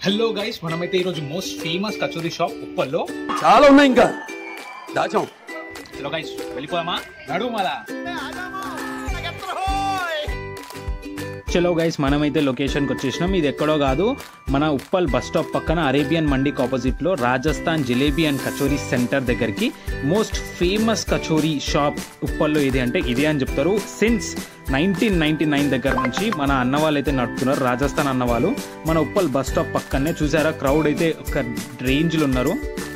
Hello guys, మనమైతే ఈరోజు most famous kachori shop ఉప్పల్లో చాలా ఉన్నాయి, ఇంకా దాచాం. హలో గైస్, వెళ్ళిపోదామా? నడుము మళ్ళా. చలో గైస్, మనమైతే లొకేషన్కి వచ్చేసినాం. ఇది ఎక్కడో కాదు, మన ఉప్పల్ బస్ స్టాప్ పక్కన అరేబియన్ మండీకి ఆపోజిట్లో రాజస్థాన్ జిలేబీ అండ్ కచోరీ సెంటర్ దగ్గరికి మోస్ట్ ఫేమస్ కచోరీ షాప్ ఉప్పల్లో ఇది అంటే ఇదే అని చెప్తారు. సిన్స్ 1999 దగ్గర నుంచి మన అన్న వాళ్ళు అయితే నడుపుతున్నారు, రాజస్థాన్ అన్న వాళ్ళు. మన ఉప్పల్ బస్ స్టాప్ పక్కనే చూసారా, క్రౌడ్ అయితే ఒక రేంజ్లో ఉన్నారు.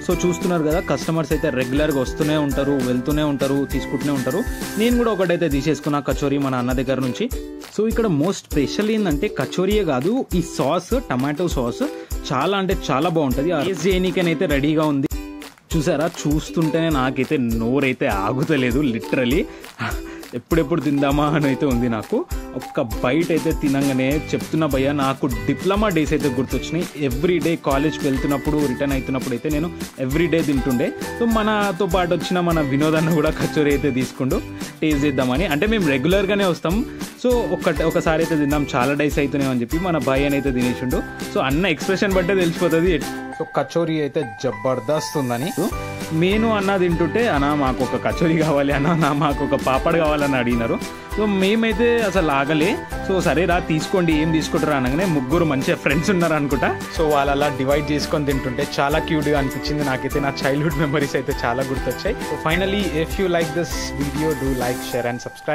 సో చూస్తున్నారు కదా, కస్టమర్స్ అయితే రెగ్యులర్గా వస్తూనే ఉంటారు, వెళ్తూనే ఉంటారు, తీసుకుంటూనే ఉంటారు. నేను కూడా ఒకటైతే తీసేసుకున్నా కచోరీ మన అన్న దగ్గర నుంచి. సో ఇక్కడ మోస్ట్ స్పెషల్ ఏంటంటే కచోరీయే కాదు, ఈ సాస్, టమాటో సాస్ చాలా అంటే చాలా బాగుంటుంది. టేస్ట్ చేయనీకనైతే రెడీగా ఉంది. చూసారా, చూస్తుంటేనే నాకైతే నోరైతే ఆగుతలేదు, లిటరలీ ఎప్పుడెప్పుడు తిందామా అని అయితే ఉంది నాకు. ఒక్క బైట్ అయితే తినంగానే చెప్తున్నా భయ్య, నాకు డిప్లొమా డేస్ అయితే గుర్తొచ్చినాయి. ఎవ్రీడే కాలేజ్కి వెళ్తున్నప్పుడు, రిటర్న్ అవుతున్నప్పుడు అయితే నేను ఎవ్రీడే తింటుండే. సో మనతో పాటు వచ్చిన మన వినోదాన్ని కూడా కచోరీ అయితే తీసుకుంటూ టేస్ట్ చేద్దామని, అంటే మేము రెగ్యులర్గానే వస్తాం. సో ఒకసారి అయితే తిందాం, చాలా డేస్ అవుతున్నాయి అని చెప్పి మన భయ్య అయితే తినేసిండు. సో అన్న ఎక్స్ప్రెషన్ బట్టే తెలిసిపోతుంది. సో కచోరీ అయితే జబర్దస్త్ ఉందని. నేను అన్న తింటుంటే, అన్న మాకు ఒక కచోరీ కావాలి, అన్న మాకు ఒక పాపడ్ కావాలని అడిగినారు. సో మేమైతే అసలు ఆగలే. సో సరే రా తీసుకోండి, ఏం తీసుకుంటారా అనగానే ముగ్గురు మంచిగా ఫ్రెండ్స్ ఉన్నారు అనుకుంటా. సో వాళ్ళు అలా డివైడ్ చేసుకొని తింటుంటే చాలా క్యూట్గా అనిపించింది నాకైతే. నా చైల్డ్హుడ్ మెమరీస్ అయితే చాలా గుర్తొచ్చాయి. So finally, if you like this video, do like, share and subscribe.